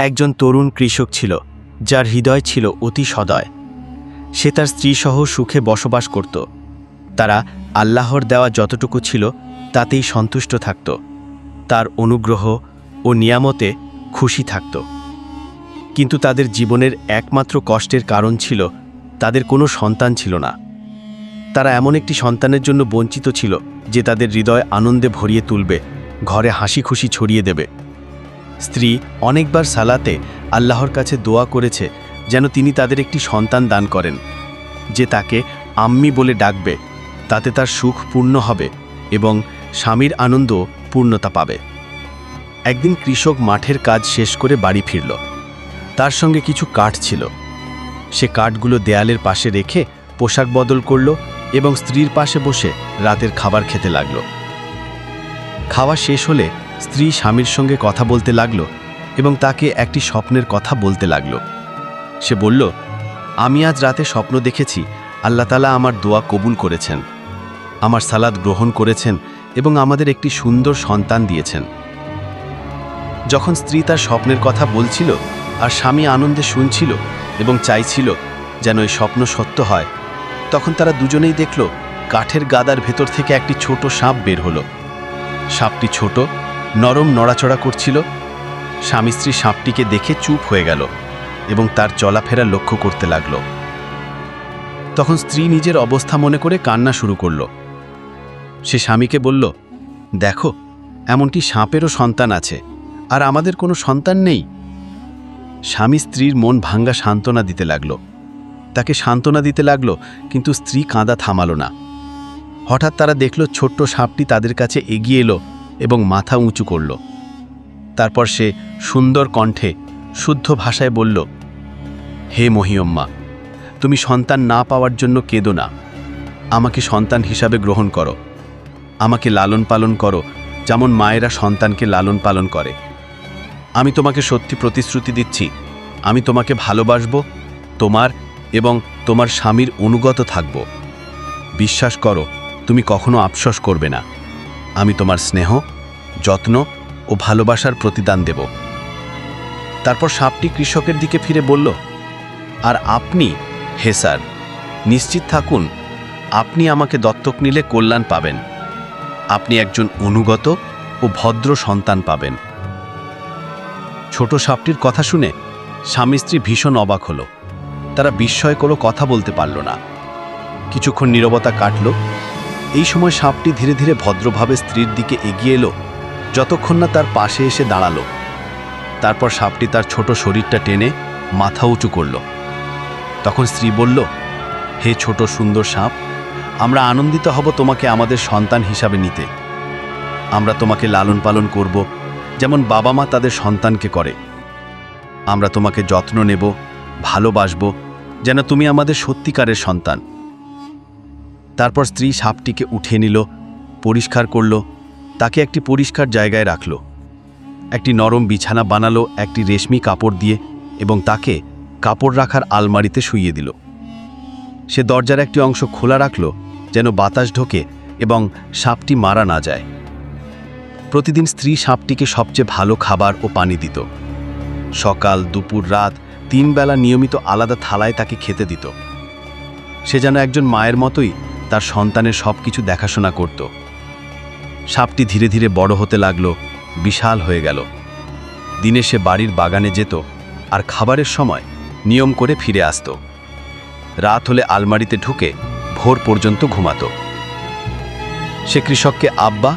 একজন তরুণ কৃষক ছিল, যার হৃদয় ছিল অতি সদয়। সে তার স্ত্রীসহ সুখে বসবাস করত। তারা আল্লাহর দেওয়া যতটুকু ছিল তাতেই সন্তুষ্ট থাকত। তার অনুগ্রহ ও নিয়ামতে খুশি থাকত। কিন্তু তাদের জীবনের একমাত্র কষ্টের কারণ ছিল তাদের কোনো সন্তান ছিল না। তারা এমন একটি সন্তানের জন্য বঞ্চিত ছিল যে তাদের হৃদয় আনন্দে ভরিয়ে তুলবে, ঘরে হাসি খুশি ছড়িয়ে দেবে। স্ত্রী অনেকবার সালাতে আল্লাহর কাছে দোয়া করেছে যেন তিনি তাদের একটি সন্তান দান করেন, যে তাকে আম্মি বলে ডাকবে। তাতে তার সুখ পূর্ণ হবে এবং স্বামীর আনন্দ পূর্ণতা পাবে। একদিন কৃষক মাঠের কাজ শেষ করে বাড়ি ফিরল। তার সঙ্গে কিছু কাঠ ছিল। সে কাঠগুলো দেয়ালের পাশে রেখে পোশাক বদল করল এবং স্ত্রীর পাশে বসে রাতের খাবার খেতে লাগল। খাওয়া শেষ হলে স্ত্রী স্বামীর সঙ্গে কথা বলতে লাগল এবং তাকে একটি স্বপ্নের কথা বলতে লাগল। সে বলল, আমি আজ রাতে স্বপ্ন দেখেছি আল্লাহ তাআলা আমার দোয়া কবুল করেছেন, আমার সালাত গ্রহণ করেছেন এবং আমাদের একটি সুন্দর সন্তান দিয়েছেন। যখন স্ত্রী তার স্বপ্নের কথা বলছিল আর স্বামী আনন্দে শুনছিল এবং চাইছিল যেন এই স্বপ্ন সত্য হয়, তখন তারা দুজনেই দেখল কাঠের গাদার ভেতর থেকে একটি ছোট সাপ বের হলো। সাপটি ছোট, নরম, নড়াচড়া করছিল। স্বামী স্ত্রী সাপটিকে দেখে চুপ হয়ে গেল এবং তার চলাফেরা লক্ষ্য করতে লাগল। তখন স্ত্রী নিজের অবস্থা মনে করে কান্না শুরু করল। সে স্বামীকে বলল, দেখো, এমনটি সাপেরও সন্তান আছে আর আমাদের কোনো সন্তান নেই। স্বামী স্ত্রীর মন ভাঙ্গা সান্ত্বনা দিতে লাগল। তাকে সান্ত্বনা দিতে লাগল, কিন্তু স্ত্রী কাঁদা থামালো না। হঠাৎ তারা দেখল ছোট্ট সাপটি তাদের কাছে এগিয়ে এলো এবং মাথা উঁচু করল। তারপর সে সুন্দর কণ্ঠে শুদ্ধ ভাষায় বলল, হে মহিয়ম্মা, তুমি সন্তান না পাওয়ার জন্য কেঁদো না। আমাকে সন্তান হিসাবে গ্রহণ করো। আমাকে লালন পালন করো যেমন মায়েরা সন্তানকে লালন পালন করে। আমি তোমাকে সত্যি প্রতিশ্রুতি দিচ্ছি, আমি তোমাকে ভালোবাসব, তোমার এবং তোমার স্বামীর অনুগত থাকব। বিশ্বাস করো, তুমি কখনো আফসোস করবে না। আমি তোমার স্নেহ, যত্ন ও ভালোবাসার প্রতিদান দেব। তারপর সাপটি কৃষকের দিকে ফিরে বলল, আর আপনি, হে স্যার, নিশ্চিত থাকুন, আপনি আমাকে দত্তক নিলে কল্যাণ পাবেন। আপনি একজন অনুগত ও ভদ্র সন্তান পাবেন। ছোট সাপটির কথা শুনে স্বামী স্ত্রী ভীষণ অবাক হলো। তারা বিস্ময় করে কথা বলতে পারল না। কিছুক্ষণ নীরবতা কাটল। এই সময় সাপটি ধীরে ধীরে ভদ্রভাবে স্ত্রীর দিকে এগিয়ে এলো, যতক্ষণ না তার পাশে এসে দাঁড়ালো। তারপর সাপটি তার ছোট শরীরটা টেনে মাথা উঁচু করল। তখন স্ত্রী বলল, হে ছোট সুন্দর সাপ, আমরা আনন্দিত হব তোমাকে আমাদের সন্তান হিসাবে নিতে। আমরা তোমাকে লালন পালন করব যেমন বাবা মা তাদের সন্তানকে করে। আমরা তোমাকে যত্ন নেব, ভালোবাসব যেন তুমি আমাদের সত্যিকারের সন্তান। তারপর স্ত্রী সাপটিকে উঠিয়ে নিল, পরিষ্কার করল, তাকে একটি পরিষ্কার জায়গায় রাখল। একটি নরম বিছানা বানালো একটি রেশমি কাপড় দিয়ে এবং তাকে কাপড় রাখার আলমারিতে শুইয়ে দিল। সে দরজার একটি অংশ খোলা রাখল যেন বাতাস ঢোকে এবং সাপটি মারা না যায়। প্রতিদিন স্ত্রী সাপটিকে সবচেয়ে ভালো খাবার ও পানি দিত। সকাল, দুপুর, রাত 3 বেলা নিয়মিত আলাদা থালায় তাকে খেতে দিত। সে যেন একজন মায়ের মতোই তার সন্তানের সব কিছু দেখাশোনা করত। সাপটি ধীরে ধীরে বড় হতে লাগলো, বিশাল হয়ে গেল। দিনে সে বাড়ির বাগানে যেত আর খাবারের সময় নিয়ম করে ফিরে আসত। রাত হলে আলমারিতে ঢুকে ভোর পর্যন্ত ঘুমাত। সে কৃষককে আব্বা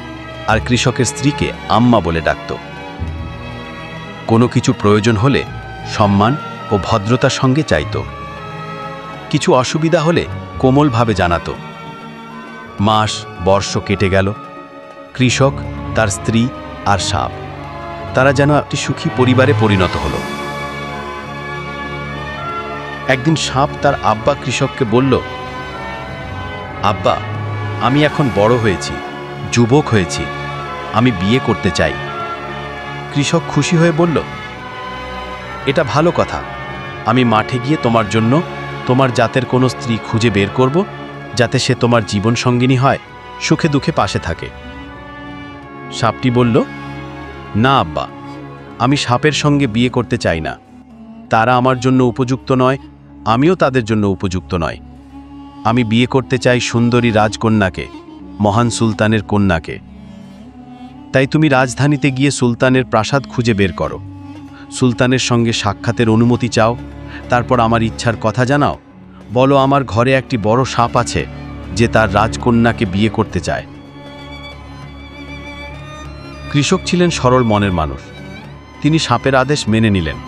আর কৃষকের স্ত্রীকে আম্মা বলে ডাকত। কোনো কিছু প্রয়োজন হলে সম্মান ও ভদ্রতার সঙ্গে চাইত। কিছু অসুবিধা হলে কোমলভাবে জানাত। মাস, বর্ষ কেটে গেল। কৃষক, তার স্ত্রী আর সাপ, তারা যেন একটি সুখী পরিবারে পরিণত হলো। একদিন সাপ তার আব্বা কৃষককে বলল, আব্বা, আমি এখন বড় হয়েছি, যুবক হয়েছি, আমি বিয়ে করতে চাই। কৃষক খুশি হয়ে বলল, এটা ভালো কথা। আমি মাঠে গিয়ে তোমার জন্য তোমার জাতের কোনো স্ত্রী খুঁজে বের করব, যাতে সে তোমার জীবন সঙ্গিনী হয়, সুখে দুঃখে পাশে থাকে। সাপটি বলল, না আব্বা, আমি সাপের সঙ্গে বিয়ে করতে চাই না। তারা আমার জন্য উপযুক্ত নয়, আমিও তাদের জন্য উপযুক্ত নয়। আমি বিয়ে করতে চাই সুন্দরী রাজকন্যাকে, মহান সুলতানের কন্যাকে। তাই তুমি রাজধানীতে গিয়ে সুলতানের প্রাসাদ খুঁজে বের করো, সুলতানের সঙ্গে সাক্ষাতের অনুমতি চাও, তারপর আমার ইচ্ছার কথা জানাও। বলো আমার ঘরে একটি বড় সাপ আছে যে তার রাজকন্যাকে বিয়ে করতে চায়। কৃষক ছিলেন সরল মনের মানুষ। তিনি সাপের আদেশ মেনে নিলেন,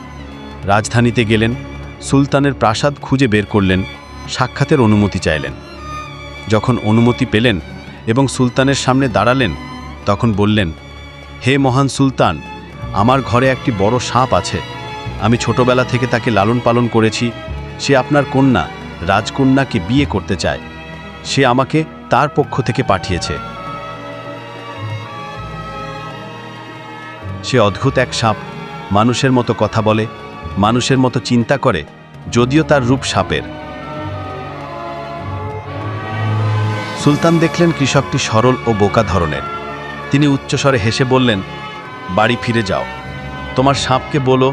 রাজধানীতে গেলেন, সুলতানের প্রাসাদ খুঁজে বের করলেন, সাক্ষাতের অনুমতি চাইলেন। যখন অনুমতি পেলেন এবং সুলতানের সামনে দাঁড়ালেন, তখন বললেন, হে মহান সুলতান, আমার ঘরে একটি বড় সাপ আছে। আমি ছোটবেলা থেকে তাকে লালন পালন করেছি। সে আপনার কন্যা রাজকন্যাকে বিয়ে করতে চায়। সে আমাকে তার পক্ষ থেকে পাঠিয়েছে। সে অদ্ভুত এক সাপ, মানুষের মতো কথা বলে, মানুষের মতো চিন্তা করে, যদিও তার রূপ সাপের। সুলতান দেখলেন কৃষকটি সরল ও বোকা ধরনের। তিনি উচ্চস্বরে হেসে বললেন, বাড়ি ফিরে যাও, তোমার সাপকে বলো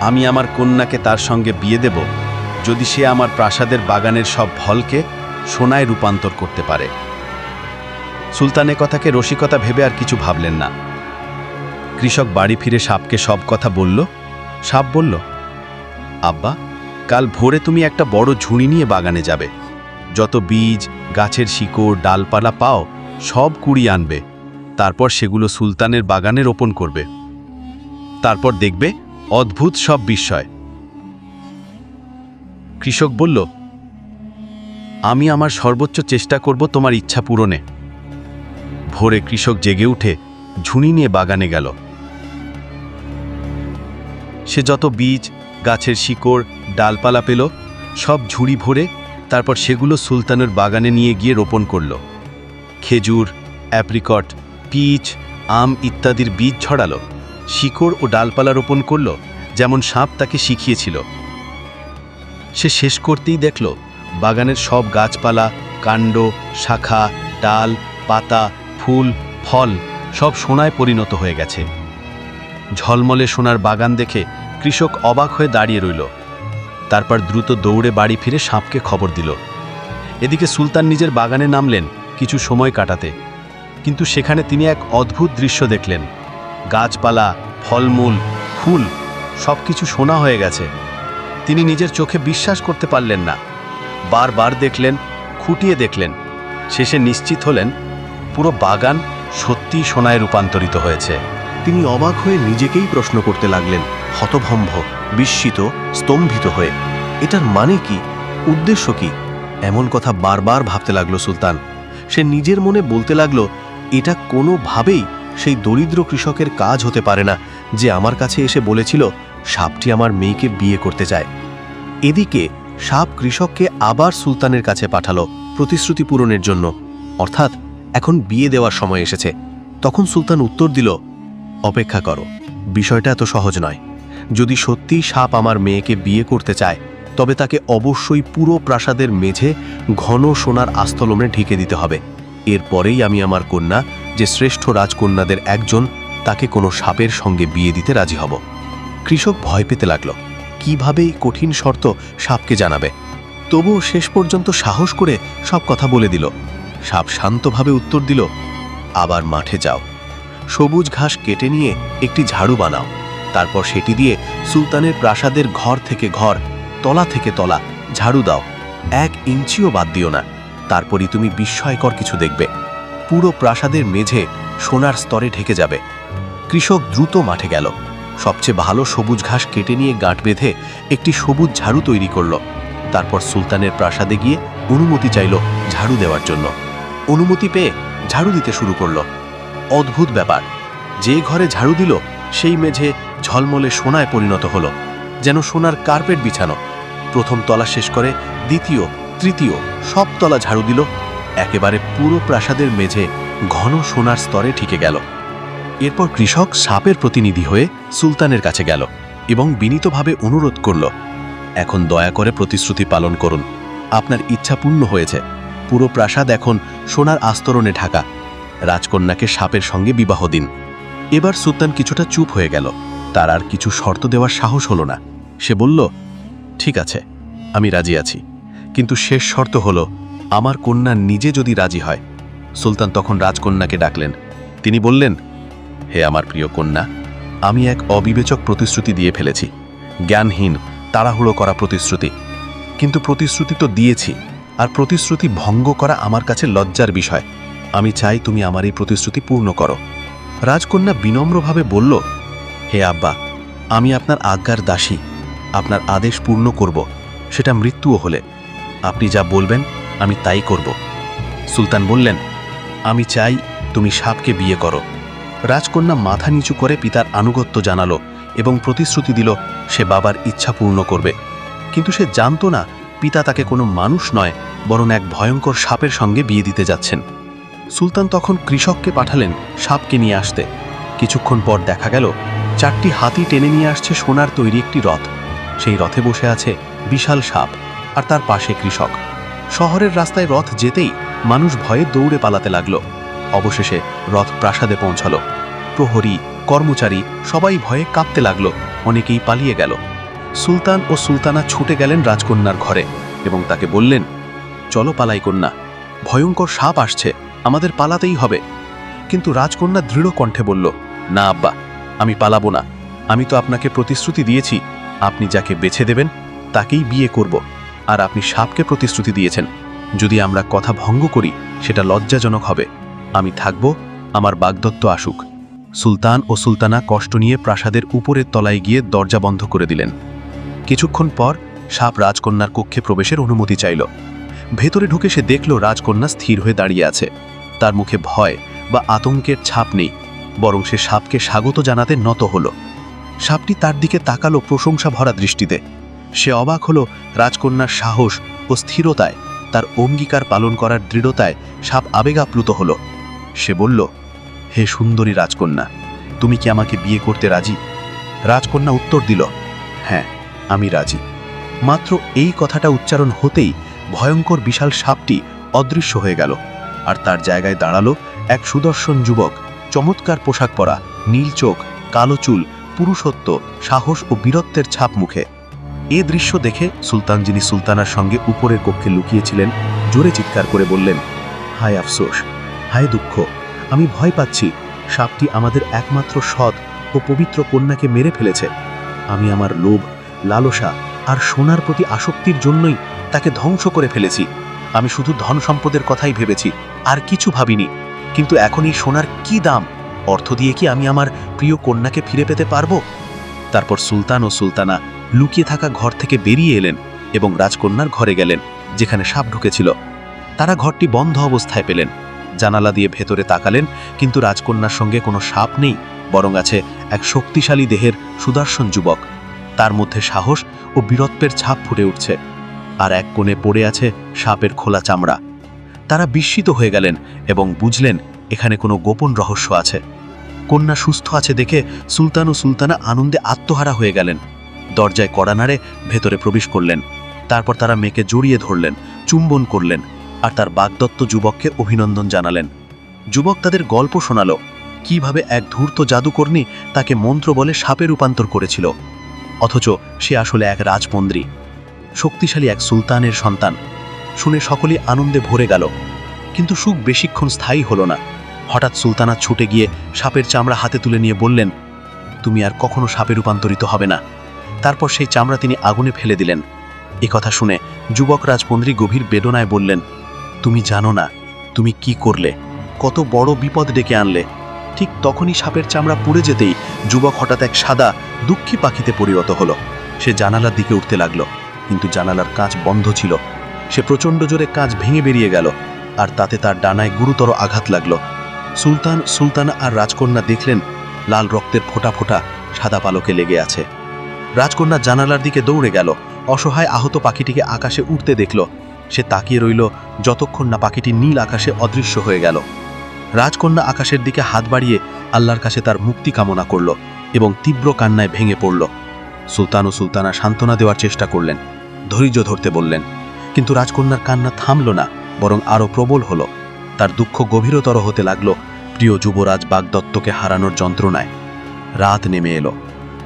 আমি আমার কন্যাকে তার সঙ্গে বিয়ে দেব যদি সে আমার প্রাসাদের বাগানের সব ফলকে সোনায় রূপান্তর করতে পারে। সুলতানের কথাকে রসিকতা ভেবে আর কিছু ভাবলেন না। কৃষক বাড়ি ফিরে সাপকে সব কথা বলল। সাপ বলল, আব্বা, কাল ভোরে তুমি একটা বড় ঝুড়ি নিয়ে বাগানে যাবে। যত বীজ, গাছের শিকড়, ডালপালা পাও সব কুড়িয়ে আনবে। তারপর সেগুলো সুলতানের বাগানে রোপণ করবে। তারপর দেখবে অদ্ভুত সব বিস্ময়। কৃষক বলল, আমি আমার সর্বোচ্চ চেষ্টা করব তোমার ইচ্ছা পূরণে। ভোরে কৃষক জেগে উঠে ঝুড়ি নিয়ে বাগানে গেল। সে যত বীজ, গাছের শিকড়, ডালপালা পেল সব ঝুড়ি ভরে তারপর সেগুলো সুলতানের বাগানে নিয়ে গিয়ে রোপণ করল। খেজুর, অ্যাপ্রিকট, পিচ, আম ইত্যাদির বীজ ছড়ালো, শিকড় ও ডালপালা রোপণ করল যেমন সাপ তাকে শিখিয়েছিল। সে শেষ করতেই দেখল বাগানের সব গাছপালা, কাণ্ড, শাখা, ডাল, পাতা, ফুল, ফল সব সোনায় পরিণত হয়ে গেছে। ঝলমলে সোনার বাগান দেখে কৃষক অবাক হয়ে দাঁড়িয়ে রইল। তারপর দ্রুত দৌড়ে বাড়ি ফিরে সাপকে খবর দিল। এদিকে সুলতান নিজের বাগানে নামলেন কিছু সময় কাটাতে, কিন্তু সেখানে তিনি এক অদ্ভুত দৃশ্য দেখলেন। গাছপালা, ফলমূল, ফুল সবকিছু সোনা হয়ে গেছে। তিনি নিজের চোখে বিশ্বাস করতে পারলেন না। বারবার দেখলেন, খুঁটিয়ে দেখলেন, শেষে নিশ্চিত হলেন পুরো বাগান সত্যিই সোনায় রূপান্তরিত হয়েছে। তিনি অবাক হয়ে নিজেকেই প্রশ্ন করতে লাগলেন, হতভম্ব, বিস্মিত, স্তম্ভিত হয়ে। এটার মানে কি, উদ্দেশ্য কি? এমন কথা বারবার ভাবতে লাগলো সুলতান। সে নিজের মনে বলতে লাগলো, এটা কোনোভাবেই সেই দরিদ্র কৃষকের কাজ হতে পারে না যে আমার কাছে এসে বলেছিল সাপটি আমার মেয়েকে বিয়ে করতে চায়। এদিকে সাপ কৃষককে আবার সুলতানের কাছে পাঠালো প্রতিশ্রুতি পূরণের জন্য, অর্থাৎ এখন বিয়ে দেওয়ার সময় এসেছে। তখন সুলতান উত্তর দিল, অপেক্ষা করো, বিষয়টা এত সহজ নয়। যদি সত্যিই সাপ আমার মেয়েকে বিয়ে করতে চায় তবে তাকে অবশ্যই পুরো প্রাসাদের মেঝে ঘন সোনার আস্তলনে ঢেকে দিতে হবে। এরপরেই আমি আমার কন্যা, যে শ্রেষ্ঠ রাজকন্যাদের একজন, তাকে কোনো সাপের সঙ্গে বিয়ে দিতে রাজি হব। কৃষক ভয় পেতে লাগল, কিভাবে এই কঠিন শর্ত সাপকে জানাবে। তবুও শেষ পর্যন্ত সাহস করে সব কথা বলে দিল। সাপ শান্তভাবে উত্তর দিল, আবার মাঠে যাও, সবুজ ঘাস কেটে নিয়ে একটি ঝাড়ু বানাও। তারপর সেটি দিয়ে সুলতানের প্রাসাদের ঘর থেকে ঘর, তলা থেকে তলা ঝাড়ু দাও, 1 ইঞ্চিও বাদ দিও না। তারপরই তুমি বিস্ময়কর কিছু দেখবে। পুরো প্রাসাদের মেঝে সোনার স্তরে ঢেকে যাবে। কৃষক দ্রুত মাঠে গেল, সবচেয়ে ভালো সবুজ ঘাস কেটে নিয়ে গাঁট বেঁধে একটি সবুজ ঝাড়ু তৈরি করল। তারপর সুলতানের প্রাসাদে গিয়ে অনুমতি চাইল ঝাড়ু দেওয়ার জন্য। অনুমতি পেয়ে ঝাড়ু দিতে শুরু করল। অদ্ভুত ব্যাপার, যে ঘরে ঝাড়ু দিল সেই মেঝে ঝলমলে সোনায় পরিণত হলো, যেন সোনার কার্পেট বিছানো। প্রথম তলা শেষ করে দ্বিতীয়, তৃতীয় সব তলা ঝাড়ু দিল। একেবারে পুরো প্রাসাদের মেঝে ঘন সোনার স্তরে ঠেকে গেল। এরপর কৃষক সাপের প্রতিনিধি হয়ে সুলতানের কাছে গেল এবং বিনীতভাবে অনুরোধ করল, এখন দয়া করে প্রতিশ্রুতি পালন করুন। আপনার ইচ্ছা পূর্ণ হয়েছে। পুরো প্রাসাদ এখন সোনার আস্তরণে ঢাকা। রাজকন্যাকে সাপের সঙ্গে বিবাহ দিন। এবার সুলতান কিছুটা চুপ হয়ে গেল। তার আর কিছু শর্ত দেওয়ার সাহস হলো না। সে বলল, ঠিক আছে, আমি রাজি আছি, কিন্তু শেষ শর্ত হলো আমার কন্যা নিজে যদি রাজি হয়। সুলতান তখন রাজকন্যাকে ডাকলেন। তিনি বললেন, হে আমার প্রিয় কন্যা, আমি এক অবিবেচক প্রতিশ্রুতি দিয়ে ফেলেছি, জ্ঞানহীন তাড়াহুড়ো করা প্রতিশ্রুতি। কিন্তু প্রতিশ্রুতি তো দিয়েছি, আর প্রতিশ্রুতি ভঙ্গ করা আমার কাছে লজ্জার বিষয়। আমি চাই তুমি আমার এই প্রতিশ্রুতি পূর্ণ করো। রাজকন্যা বিনম্রভাবে বলল, হে আব্বা, আমি আপনার আজ্ঞার দাসী, আপনার আদেশ পূর্ণ করব, সেটা মৃত্যুও হলে। আপনি যা বলবেন আমি তাই করব। সুলতান বললেন, আমি চাই তুমি সাপকে বিয়ে করো। রাজকন্যা মাথা নিচু করে পিতার আনুগত্য জানালো এবং প্রতিশ্রুতি দিল সে বাবার ইচ্ছা পূর্ণ করবে। কিন্তু সে জানত না পিতা তাকে কোনো মানুষ নয়, বরং এক ভয়ঙ্কর সাপের সঙ্গে বিয়ে দিতে যাচ্ছেন। সুলতান তখন কৃষককে পাঠালেন সাপকে নিয়ে আসতে। কিছুক্ষণ পর দেখা গেল 4টি হাতি টেনে নিয়ে আসছে সোনার তৈরি একটি রথ। সেই রথে বসে আছে বিশাল সাপ, আর তার পাশে কৃষক। শহরের রাস্তায় রথ যেতেই মানুষ ভয়ে দৌড়ে পালাতে লাগলো। অবশেষে রথ প্রাসাদে পৌঁছালো। প্রহরী, কর্মচারী সবাই ভয়ে কাঁপতে লাগলো, অনেকেই পালিয়ে গেল। সুলতান ও সুলতানা ছুটে গেলেন রাজকন্যার ঘরে এবং তাকে বললেন, চলো পালাই কন্যা, ভয়ঙ্কর সাপ আসছে, আমাদের পালাতেই হবে। কিন্তু রাজকন্যা দৃঢ় কণ্ঠে বলল, না আব্বা, আমি পালাবো না। আমি তো আপনাকে প্রতিশ্রুতি দিয়েছি আপনি যাকে বেছে দেবেন তাকেই বিয়ে করব, আর আপনি সাপকে প্রতিশ্রুতি দিয়েছেন যদি আমরা কথা ভঙ্গ করি সেটা লজ্জাজনক হবে। আমি থাকব, আমার বাগদত্ত আসুক। সুলতান ও সুলতানা কষ্ট নিয়ে প্রাসাদের উপরের তলায় গিয়ে দরজা বন্ধ করে দিলেন। কিছুক্ষণ পর সাপ রাজকন্যার কক্ষে প্রবেশের অনুমতি চাইল। ভেতরে ঢুকে সে দেখল রাজকন্যা স্থির হয়ে দাঁড়িয়ে আছে। তার মুখে ভয় বা আতঙ্কের ছাপ নেই, বরং সে সাপকে স্বাগত জানাতে নত হল। সাপটি তার দিকে তাকালো প্রশংসা ভরা দৃষ্টিতে। সে অবাক হল রাজকন্যার সাহস ও স্থিরতায়, তার অঙ্গীকার পালন করার দৃঢ়তায় সাপ আবেগাপ্লুত হল। সে বলল, হে সুন্দরী রাজকন্যা, তুমি কি আমাকে বিয়ে করতে রাজি? রাজকন্যা উত্তর দিল, হ্যাঁ, আমি রাজি। মাত্র এই কথাটা উচ্চারণ হতেই ভয়ঙ্কর বিশাল সাপটি অদৃশ্য হয়ে গেল, আর তার জায়গায় দাঁড়ালো এক সুদর্শন যুবক, চমৎকার পোশাক পরা, নীল চোখ, কালো চুল, পুরুষত্ব, সাহস ও বীরত্বের ছাপ মুখে। এ দৃশ্য দেখে সুলতান, যিনি সুলতানার সঙ্গে উপরের কক্ষে লুকিয়েছিলেন, জোরে চিৎকার করে বললেন, হায় আফসোস, হায় দুঃখ, আমি ভয় পাচ্ছি। সাপটি আমাদের একমাত্র সৎ ও পবিত্র কন্যাকে মেরে ফেলেছে। আমি আমার লোভ, লালসা আর সোনার প্রতি আসক্তির জন্যই তাকে ধ্বংস করে ফেলেছি। আমি শুধু ধন সম্পদের কথাই ভেবেছি, আর কিছু ভাবিনি। কিন্তু এখন এই সোনার কি দাম? অর্থ দিয়ে কি আমি আমার প্রিয় কন্যাকে ফিরে পেতে পারবো? তারপর সুলতান ও সুলতানা লুকিয়ে থাকা ঘর থেকে বেরিয়ে এলেন এবং রাজকন্যার ঘরে গেলেন, যেখানে সাপ ঢুকেছিল। তারা ঘরটি বন্ধ অবস্থায় পেলেন। জানালা দিয়ে ভেতরে তাকালেন, কিন্তু রাজকন্যার সঙ্গে কোনো সাপ নেই, বরং আছে এক শক্তিশালী দেহের সুদর্শন যুবক। তার মধ্যে সাহস ও বীরত্বের ছাপ ফুটে উঠছে, আর এক কোণে পড়ে আছে সাপের খোলা চামড়া। তারা বিস্মিত হয়ে গেলেন এবং বুঝলেন এখানে কোনো গোপন রহস্য আছে। কন্যা সুস্থ আছে দেখে সুলতান ও সুলতানা আনন্দে আত্মহারা হয়ে গেলেন। দরজায় কড়া নাড়ে ভেতরে প্রবেশ করলেন। তারপর তারা মেয়েকে জড়িয়ে ধরলেন, চুম্বন করলেন, আর তার বাগদত্ত যুবককে অভিনন্দন জানালেন। যুবক তাদের গল্প শোনালো, কিভাবে এক ধূর্ত জাদুকর্ণী তাকে মন্ত্র বলে সাপে রূপান্তর করেছিল, অথচ সে আসলে এক রাজমন্ত্রী, শক্তিশালী এক সুলতানের সন্তান। শুনে সকলেই আনন্দে ভরে গেল। কিন্তু সুখ বেশিক্ষণ স্থায়ী হলো না। হঠাৎ সুলতানা ছুটে গিয়ে সাপের চামড়া হাতে তুলে নিয়ে বললেন, তুমি আর কখনো সাপে রূপান্তরিত হবে না। তারপর সেই চামড়া তিনি আগুনে ফেলে দিলেন। কথা শুনে যুবক রাজমন্ত্রী গভীর বেদনায় বললেন, তুমি জানো না তুমি কি করলে, কত বড় বিপদ ডেকে আনলে। ঠিক তখনই সাপের চামড়া পুড়ে যেতেই যুবক হঠাৎ এক সাদা দুঃখী পাখিতে পরিণত হলো। সে জানালার দিকে উঠতে লাগলো, কিন্তু জানালার কাঁচ বন্ধ ছিল। সে প্রচণ্ড জোরে কাঁচ ভেঙে বেরিয়ে গেল, আর তাতে তার ডানায় গুরুতর আঘাত লাগলো। সুলতান, সুলতানা আর রাজকন্যা দেখলেন লাল রক্তের ফোঁটা ফোঁটা সাদা পালকে লেগে আছে। রাজকন্যা জানালার দিকে দৌড়ে গেল, অসহায় আহত পাখিটিকে আকাশে উঠতে দেখল। সে তাকিয়ে রইল যতক্ষণ না পাখিটি নীল আকাশে অদৃশ্য হয়ে গেল। রাজকন্যা আকাশের দিকে হাত বাড়িয়ে আল্লাহর কাছে তার মুক্তি কামনা করল এবং তীব্র কান্নায় ভেঙে পড়ল। সুলতান ও সুলতানা সান্ত্বনা দেওয়ার চেষ্টা করলেন, ধৈর্য ধরতে বললেন, কিন্তু রাজকন্যার কান্না থামল না, বরং আরও প্রবল হলো। তার দুঃখ গভীরতর হতে লাগলো প্রিয় যুবরাজ বাগদত্তকে হারানোর যন্ত্রণায়। রাত নেমে এলো,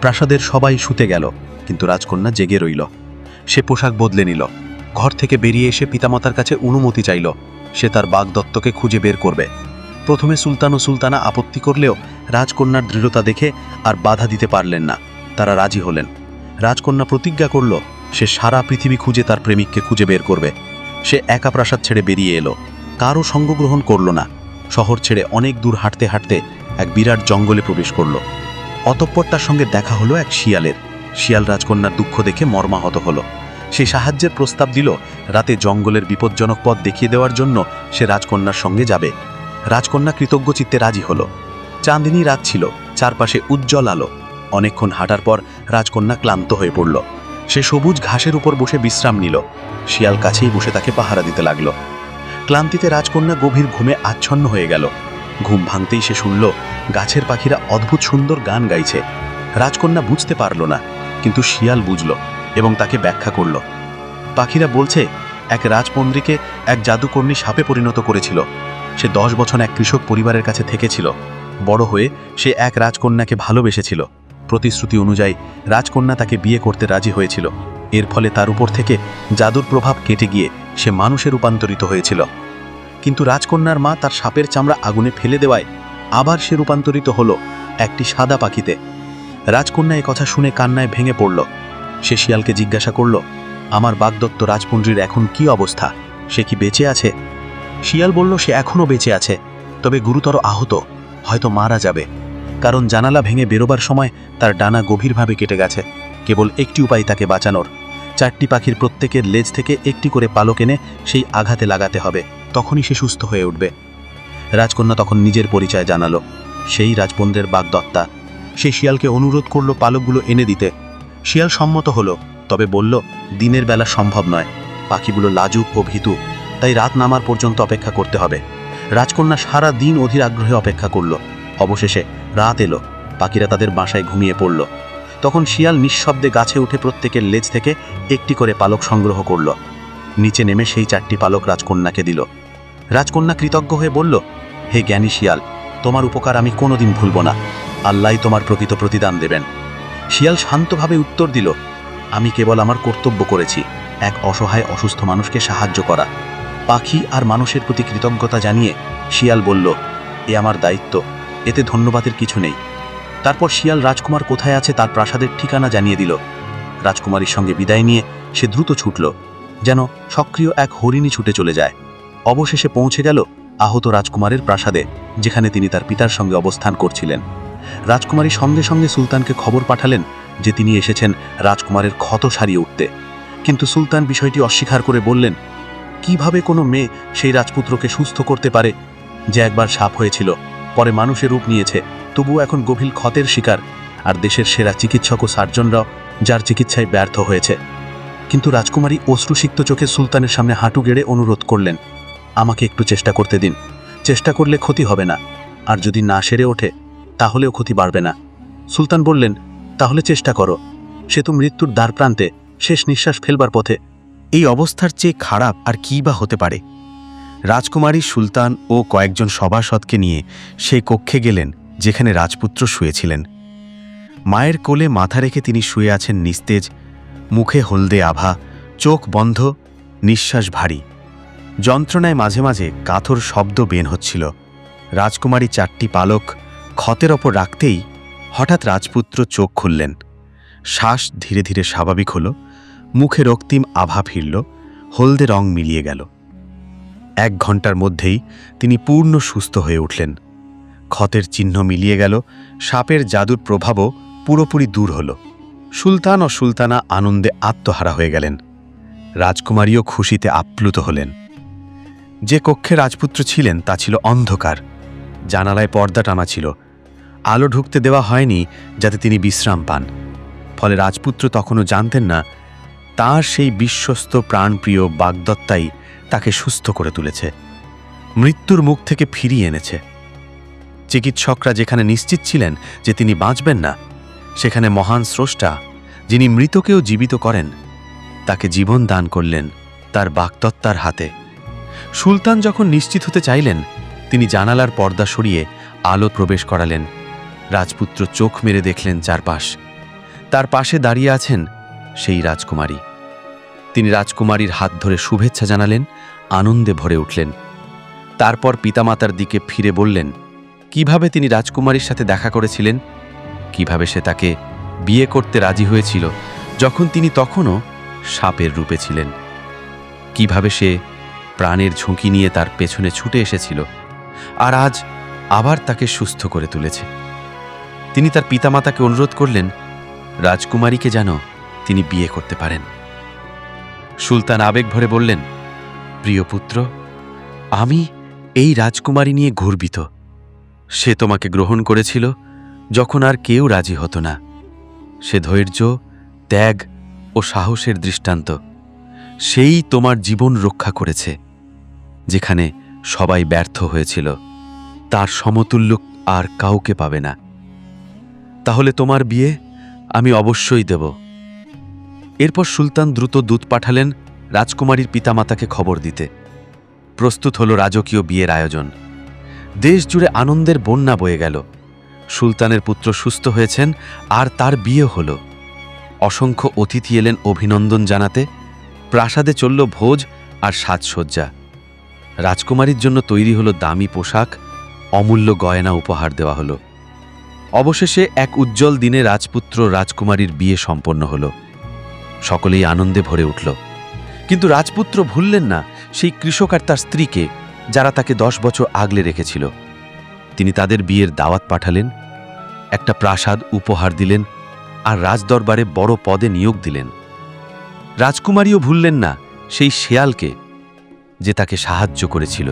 প্রাসাদের সবাই শুতে গেল, কিন্তু রাজকন্যা জেগে রইল। সে পোশাক বদলে নিল, ঘর থেকে বেরিয়ে এসে পিতামাতার কাছে অনুমতি চাইল। সে তার বাগদত্তকে খুঁজে বের করবে। প্রথমে সুলতান ও সুলতানা আপত্তি করলেও রাজকন্যার দৃঢ়তা দেখে আর বাধা দিতে পারলেন না। তারা রাজি হলেন। রাজকন্যা প্রতিজ্ঞা করল সে সারা পৃথিবী খুঁজে তার প্রেমিককে খুঁজে বের করবে। সে একা প্রাসাদ ছেড়ে বেরিয়ে এলো, কারও সঙ্গ গ্রহণ করল না। শহর ছেড়ে অনেক দূর হাঁটতে হাঁটতে এক বিরাট জঙ্গলে প্রবেশ করল। অতঃপর তার সঙ্গে দেখা হলো এক শিয়ালের। শিয়াল রাজকন্যার দুঃখ দেখে মর্মাহত হলো। সে সাহায্যের প্রস্তাব দিল রাতে জঙ্গলের বিপজ্জনক পথ দেখিয়ে দেওয়ার জন্য সে রাজকন্যার সঙ্গে যাবে। রাজকন্যা কৃতজ্ঞ চিত্তে রাজি হলো। চাঁদিনী রাত ছিল, চারপাশে উজ্জ্বল আলো। অনেকক্ষণ হাঁটার পর রাজকন্যা ক্লান্ত হয়ে পড়ল। সে সবুজ ঘাসের উপর বসে বিশ্রাম নিল। শিয়াল কাছেই বসে তাকে পাহারা দিতে লাগলো। ক্লান্তিতে রাজকন্যা গভীর ঘুমে আচ্ছন্ন হয়ে গেল। ঘুম ভাঙতেই সে শুনল গাছের পাখিরা অদ্ভুত সুন্দর গান গাইছে। রাজকন্যা বুঝতে পারল না, কিন্তু শিয়াল বুঝল এবং তাকে ব্যাখ্যা করল। পাখিরা বলছে এক রাজপন্দ্রীকে এক জাদুকর্ণী সাপে পরিণত করেছিল। সে 10 বছর এক কৃষক পরিবারের কাছে থেকেছিল। বড় হয়ে সে এক রাজকন্যাকে ভালোবেসেছিল। প্রতিশ্রুতি অনুযায়ী রাজকন্যা তাকে বিয়ে করতে রাজি হয়েছিল। এর ফলে তার উপর থেকে জাদুর প্রভাব কেটে গিয়ে সে মানুষে রূপান্তরিত হয়েছিল। কিন্তু রাজকন্যার মা তার সাপের চামড়া আগুনে ফেলে দেওয়ায় আবার সে রূপান্তরিত হলো একটি সাদা পাখিতে। রাজকন্যা এ কথা শুনে কান্নায় ভেঙে পড়ল। সে শিয়ালকে জিজ্ঞাসা করল, আমার বাগদত্ত রাজপুঞ্জির এখন কি অবস্থা? সে কি বেঁচে আছে? শিয়াল বলল, সে এখনও বেঁচে আছে, তবে গুরুতর আহত, হয়তো মারা যাবে। কারণ জানালা ভেঙে বেরোবার সময় তার ডানা গভীরভাবে কেটে গেছে। কেবল একটি উপায় তাকে বাঁচানোর, 4টি পাখির প্রত্যেকের লেজ থেকে একটি করে পালক এনে সেই আঘাতে লাগাতে হবে, তখনই সে সুস্থ হয়ে উঠবে। রাজকন্যা তখন নিজের পরিচয় জানালো, সেই রাজপুঞ্জের বাগদত্তা। সে শিয়ালকে অনুরোধ করল পালকগুলো এনে দিতে। শিয়াল সম্মত হলো, তবে বলল দিনের বেলা সম্ভব নয়, পাখিগুলো লাজুক ও ভীতু, তাই রাত নামার পর্যন্ত অপেক্ষা করতে হবে। রাজকন্যা সারা দিন অধীর আগ্রহে অপেক্ষা করল। অবশেষে রাত এলো, পাখিরা তাদের বাসায় ঘুমিয়ে পড়ল। তখন শিয়াল নিঃশব্দে গাছে উঠে প্রত্যেকের লেজ থেকে একটি করে পালক সংগ্রহ করল। নিচে নেমে সেই 4টি পালক রাজকন্যাকে দিল। রাজকন্যা কৃতজ্ঞ হয়ে বলল, হে জ্ঞানী শিয়াল, তোমার উপকার আমি কোনোদিন ভুলব না। আল্লাহই তোমার প্রকৃত প্রতিদান দেবেন। শিয়াল শান্তভাবে উত্তর দিল, আমি কেবল আমার কর্তব্য করেছি, এক অসহায় অসুস্থ মানুষকে সাহায্য করা। পাখি আর মানুষের প্রতি কৃতজ্ঞতা জানিয়ে শিয়াল বলল, এ আমার দায়িত্ব, এতে ধন্যবাদের কিছু নেই। তারপর শিয়াল রাজকুমার কোথায় আছে তার প্রাসাদের ঠিকানা জানিয়ে দিল। রাজকুমারীর সঙ্গে বিদায় নিয়ে সে দ্রুত ছুটল, যেন সক্রিয় এক হরিণী ছুটে চলে যায়। অবশেষে পৌঁছে গেল আহত রাজকুমারের প্রাসাদে, যেখানে তিনি তার পিতার সঙ্গে অবস্থান করছিলেন। রাজকুমারী সঙ্গে সঙ্গে সুলতানকে খবর পাঠালেন যে তিনি এসেছেন রাজকুমারের ক্ষত সারিয়ে উঠতে। কিন্তু সুলতান বিষয়টি অস্বীকার করে বললেন, কিভাবে কোনো মেয়ে সেই রাজপুত্রকে সুস্থ করতে পারে, যে একবার সাপ হয়েছিল, পরে মানুষের রূপ নিয়েছে, তবুও এখন গভীর ক্ষতের শিকার, আর দেশের সেরা চিকিৎসক ও সার্জনরাও যার চিকিৎসায় ব্যর্থ হয়েছে। কিন্তু রাজকুমারী অশ্রুসিক্ত চোখে সুলতানের সামনে হাঁটু গেড়ে অনুরোধ করলেন, আমাকে একটু চেষ্টা করতে দিন, চেষ্টা করলে ক্ষতি হবে না, আর যদি না সেরে ওঠে তাহলেও ক্ষতি বাড়বে না। সুলতান বললেন, তাহলে চেষ্টা করো, সে তো মৃত্যুর দ্বার প্রান্তে, শেষ নিঃশ্বাস ফেলবার পথে। এই অবস্থার চেয়ে খারাপ আর কী বা হতে পারে? রাজকুমারী সুলতান ও কয়েকজন সভাসদকে নিয়ে সেই কক্ষে গেলেন যেখানে রাজপুত্র শুয়েছিলেন। মায়ের কোলে মাথা রেখে তিনি শুয়ে আছেন নিস্তেজ, মুখে হলদে আভা, চোখ বন্ধ, নিঃশ্বাস ভারী। যন্ত্রণায় মাঝে মাঝে কাথর শব্দ বের হচ্ছিল। রাজকুমারী 4টি পালক ক্ষতের ওপর রাখতেই হঠাৎ রাজপুত্র চোখ খুললেন। শ্বাস ধীরে ধীরে স্বাভাবিক হল, মুখে রক্তিম আভা ফিরল, হলদে রং মিলিয়ে গেল। 1 ঘণ্টার মধ্যেই তিনি পূর্ণ সুস্থ হয়ে উঠলেন। ক্ষতের চিহ্ন মিলিয়ে গেল, সাপের জাদুর প্রভাবও পুরোপুরি দূর হল। সুলতান ও সুলতানা আনন্দে আত্মহারা হয়ে গেলেন। রাজকুমারীও খুশিতে আপ্লুত হলেন। যে কক্ষে রাজপুত্র ছিলেন তা ছিল অন্ধকার। জানালায় পর্দা টানা ছিল, আলো ঢুকতে দেওয়া হয়নি যাতে তিনি বিশ্রাম পান। ফলে রাজপুত্র তখনও জানতেন না তাঁর সেই বিশ্বস্ত প্রাণপ্রিয় বাগদত্তাই তাকে সুস্থ করে তুলেছে, মৃত্যুর মুখ থেকে ফিরিয়ে এনেছে। চিকিৎসকরা যেখানে নিশ্চিত ছিলেন যে তিনি বাঁচবেন না, সেখানে মহান স্রষ্টা, যিনি মৃতকেও জীবিত করেন, তাকে জীবন দান করলেন তার বাগদত্তার হাতে। সুলতান যখন নিশ্চিত হতে চাইলেন, তিনি জানালার পর্দা সরিয়ে আলো প্রবেশ করালেন। রাজপুত্র চোখ মেরে দেখলেন চারপাশ। তার পাশে দাঁড়িয়ে আছেন সেই রাজকুমারী। তিনি রাজকুমারীর হাত ধরে শুভেচ্ছা জানালেন, আনন্দে ভরে উঠলেন। তারপর পিতামাতার দিকে ফিরে বললেন কিভাবে তিনি রাজকুমারীর সাথে দেখা করেছিলেন, কিভাবে সে তাকে বিয়ে করতে রাজি হয়েছিল যখন তিনি তখনও সাপের রূপে ছিলেন, কিভাবে সে প্রাণের ঝুঁকি নিয়ে তার পেছনে ছুটে এসেছিল আর আজ আবার তাকে সুস্থ করে তুলেছে। তিনি তার পিতামাতাকে অনুরোধ করলেন রাজকুমারীকে যেন তিনি বিয়ে করতে পারেন। সুলতান আবেগ ভরে বললেন, প্রিয় পুত্র, আমি এই রাজকুমারী নিয়ে গর্বিত। সে তোমাকে গ্রহণ করেছিল যখন আর কেউ রাজি হতো না। সে ধৈর্য, ত্যাগ ও সাহসের দৃষ্টান্ত। সেই তোমার জীবন রক্ষা করেছে যেখানে সবাই ব্যর্থ হয়েছিল। তার সমতুল্য আর কাউকে পাবে না। তাহলে তোমার বিয়ে আমি অবশ্যই দেব। এরপর সুলতান দ্রুত দূত পাঠালেন রাজকুমারীর পিতামাতাকে খবর দিতে। প্রস্তুত হল রাজকীয় বিয়ের আয়োজন। দেশ জুড়ে আনন্দের বন্যা বয়ে গেল। সুলতানের পুত্র সুস্থ হয়েছেন আর তার বিয়ে হল। অসংখ্য অতিথি এলেন অভিনন্দন জানাতে। প্রাসাদে চলল ভোজ আর সাজসজ্জা। রাজকুমারীর জন্য তৈরি হলো দামি পোশাক, অমূল্য গয়না উপহার দেওয়া হলো। অবশেষে এক উজ্জ্বল দিনে রাজপুত্র রাজকুমারীর বিয়ে সম্পন্ন হল। সকলেই আনন্দে ভরে উঠল। কিন্তু রাজপুত্র ভুললেন না সেই কৃষক আর তার স্ত্রীকে, যারা তাকে 10 বছর আগলে রেখেছিল। তিনি তাদের বিয়ের দাওয়াত পাঠালেন, একটা প্রাসাদ উপহার দিলেন আর রাজদরবারে বড় পদে নিয়োগ দিলেন। রাজকুমারীও ভুললেন না সেই শেয়ালকে, যে তাকে সাহায্য করেছিল।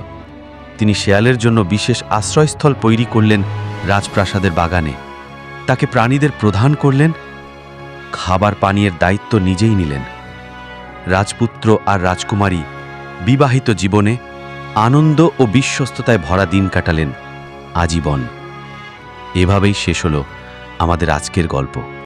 তিনি শেয়ালের জন্য বিশেষ আশ্রয়স্থল তৈরি করলেন রাজপ্রাসাদের বাগানে। তাকে প্রাণীদের প্রদান করলেন, খাবার পানীয়ের দায়িত্ব নিজেই নিলেন। রাজপুত্র আর রাজকুমারী বিবাহিত জীবনে আনন্দ ও বিশ্বস্ততায় ভরা দিন কাটালেন আজীবন। এভাবেই শেষ হল আমাদের আজকের গল্প।